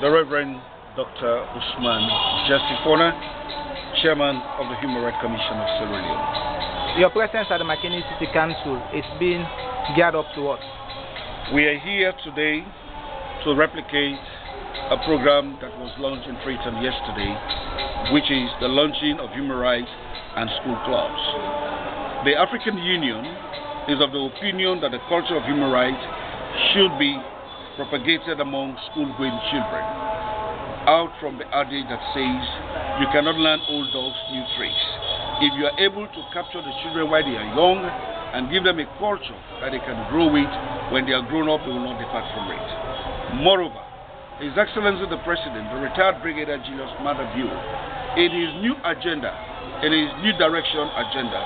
the Reverend Dr. Usman Justifona, Chairman of the Human Rights Commission of Sierra Leone. Your presence at the Makeni City Council is being geared up to what? We are here today to replicate a program that was launched in Freetown yesterday, which is the launching of human rights and school clubs. The African Union is of the opinion that the culture of human rights should be propagated among school-going children, out from the adage that says you cannot learn old dogs new tricks. If you are able to capture the children while they are young and give them a culture that they can grow with, when they are grown up, they will not depart from it. Moreover, His Excellency the President, the retired Brigadier Julius Maada Bio, in his new agenda, in his new direction agenda,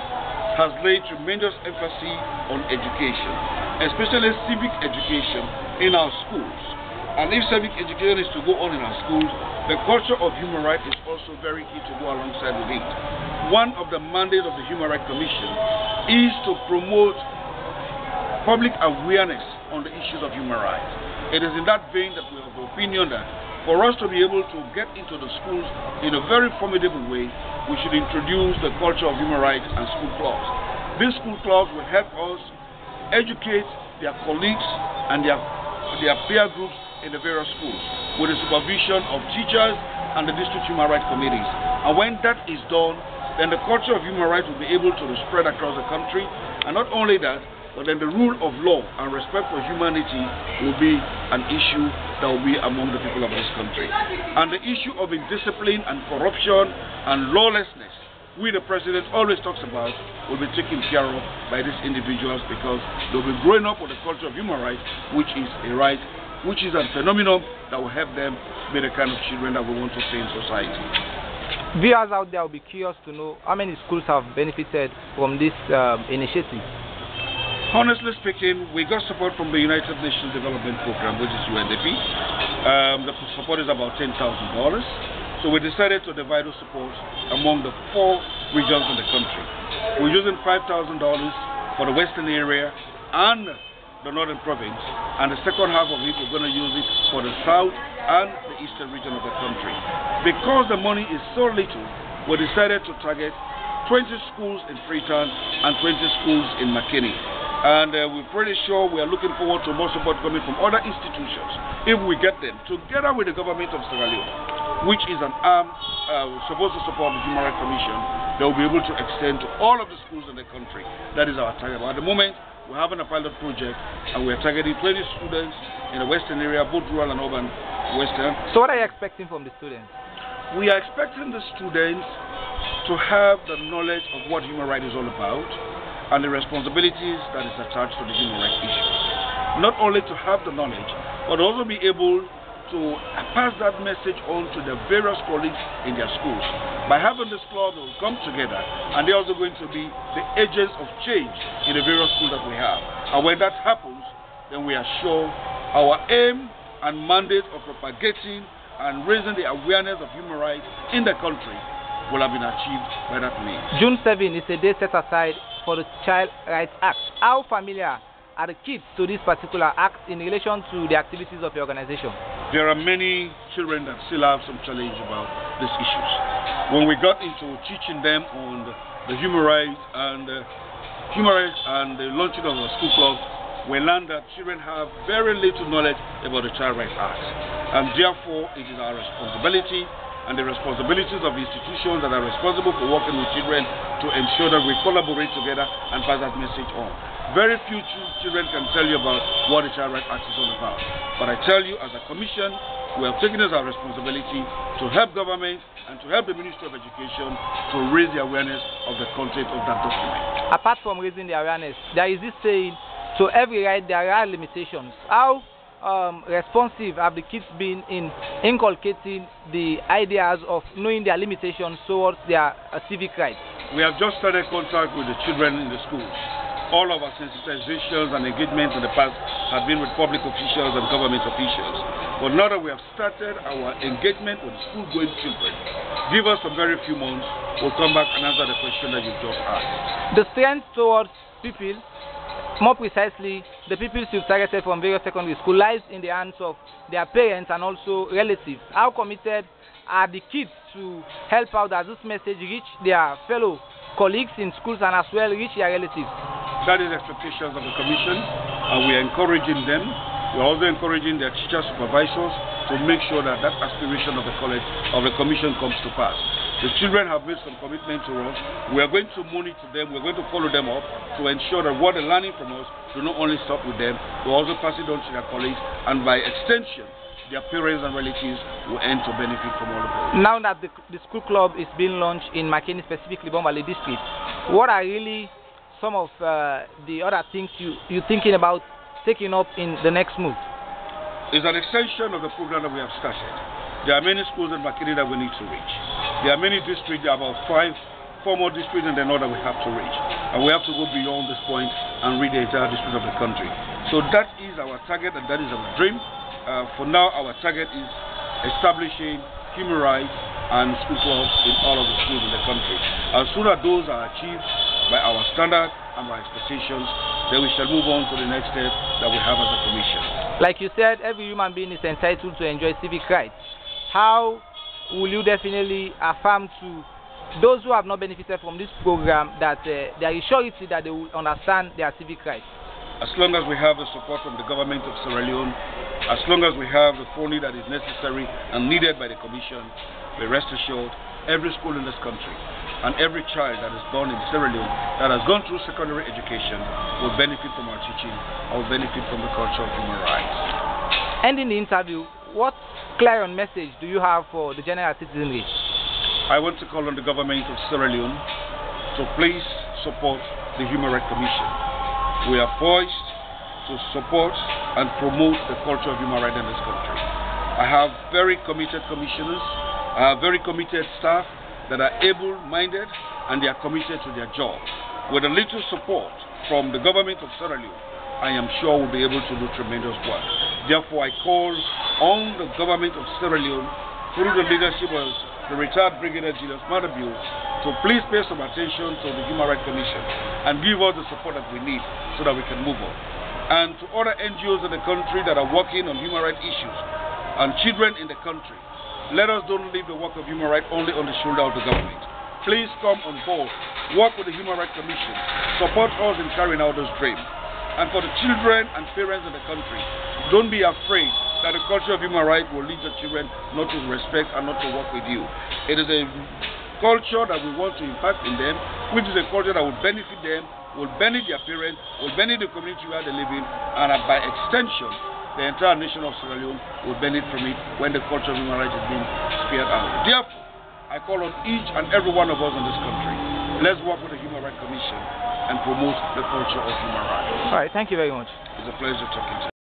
has laid tremendous emphasis on education, especially civic education in our schools. And if civic education is to go on in our schools, the culture of human rights is also very key to go alongside with it. One of the mandates of the Human Rights Commission is to promote public awareness on the issues of human rights. It is in that vein that we have the opinion that for us to be able to get into the schools in a very formidable way, we should introduce the culture of human rights and school clubs. These school clubs will help us educate their colleagues and their peer groups in the various schools with the supervision of teachers and the district human rights committees. And when that is done, then the culture of human rights will be able to spread across the country. And not only that, but then the rule of law and respect for humanity will be an issue that will be among the people of this country. And the issue of indiscipline and corruption and lawlessness, we the President always talks about, will be taken care of by these individuals, because they'll be growing up with the culture of human rights, which is a right, which is a phenomenon that will help them be the kind of children that we want to see in society. Viewers out there will be curious to know how many schools have benefited from this initiative. Honestly speaking, we got support from the United Nations Development Program, which is UNDP. The support is about $10,000. So we decided to divide the support among the 4 regions in the country. We're using $5,000 for the western area and the northern province, and the second half of it we're going to use it for the south and the eastern region of the country. Because the money is so little, we decided to target 20 schools in Freetown and 20 schools in Makeni. And we're pretty sure we are looking forward to more support coming from other institutions if we get them, together with the government of Sierra Leone, which is an arm supposed to support the Human Rights Commission. They will be able to extend to all of the schools in the country. That is our target. But at the moment, we're having a pilot project, and we're targeting 20 students in the western area, both rural and urban western. So what are you expecting from the students? We are expecting the students to have the knowledge of what human rights is all about and the responsibilities that is attached to the human rights issue. Not only to have the knowledge, but also be able to pass that message on to the various colleagues in their schools. By having this club, they will come together, and they're also going to be the agents of change in the various schools that we have. And when that happens, then we are sure our aim and mandate of propagating and raising the awareness of human rights in the country will have been achieved by that means. June 7 is a day set aside for the Child Rights Act. How familiar are the kids to this particular act in relation to the activities of your organization? There are many children that still have some challenge about these issues. When we got into teaching them on the human rights and the launching of the school clubs, we learned that children have very little knowledge about the Child Rights Act. And therefore, it is our responsibility and the responsibilities of institutions that are responsible for working with children to ensure that we collaborate together and pass that message on. Very few children can tell you about what the Child Rights Act is all about. But I tell you, as a commission, we have taken as our responsibility to help government and to help the Ministry of Education to raise the awareness of the content of that document. Apart from raising the awareness, there is this saying, to every right there are limitations. How responsive have the kids been in inculcating the ideas of knowing their limitations towards their civic rights? We have just started contact with the children in the schools. All of our sensitizations and engagements in the past have been with public officials and government officials. But now that we have started our engagement with school-going children, give us a very few months, we'll come back and answer the question that you've just asked. The strength towards people, more precisely the pupils you've targeted from various secondary schools lies in the hands of their parents and also relatives. How committed are the kids to help out as this message reach their fellow colleagues in schools and as well reach their relatives? That is the expectations of the commission, and we are encouraging them. We are also encouraging their teachers, supervisors to make sure that that aspiration of the college, of the commission comes to pass. The children have made some commitment to us. We are going to monitor them. We are going to follow them up to ensure that what they're learning from us do not only stop with them, but also pass it on to their colleagues, and by extension, their parents and relatives will end to benefit from all of it. Now that the school club is being launched in Makeni, specifically Bombali district, what are really some of the other things you're thinking about taking up in the next move? It's an extension of the program that we have started. There are many schools in Makeni that we need to reach. There are many districts, there are about four more districts in the north that we have to reach. And we have to go beyond this point and reach the entire district of the country. So that is our target and that is our dream. For now, our target is establishing human rights and school clubs in all of the schools in the country. As soon as those are achieved by our standard and our expectations, then we shall move on to the next step that we have as a commission. Like you said, every human being is entitled to enjoy civic rights. How will you definitely affirm to those who have not benefited from this program that there is surety that they will understand their civic rights? As long as we have the support from the government of Sierra Leone, as long as we have the funding that is necessary and needed by the commission, we rest assured every school in this country and every child that is born in Sierra Leone that has gone through secondary education will benefit from our teaching or will benefit from the culture of human rights. Ending the interview, what clarion message do you have for the general citizenry? I want to call on the government of Sierra Leone to please support the Human Rights Commission. We are poised to support and promote the culture of human rights in this country. I have very committed commissioners, I have very committed staff that are able-minded and they are committed to their job. With a little support from the government of Sierra Leone, I am sure we'll be able to do tremendous work. Therefore, I call on the government of Sierra Leone, through the leadership of the retired Brigadier Julius Madabiu, to please pay some attention to the Human Rights Commission and give us the support that we need so that we can move on. And to other NGOs in the country that are working on human rights issues and children in the country, let us don't leave the work of human rights only on the shoulder of the government. Please come on board, work with the Human Rights Commission, support us in carrying out this dream. And for the children and parents in the country, don't be afraid that the culture of human rights will lead the children not to respect and not to work with you. It is a culture that we want to impact in them, which is a culture that will benefit them, will benefit their parents, will benefit the community where they live in, and by extension, the entire nation of Sierra Leone will benefit from it when the culture of human rights is being speared out. Therefore, I call on each and every one of us in this country, let's work with the Human Rights Commission and promote the culture of human rights. All right, thank you very much. It's a pleasure talking to you.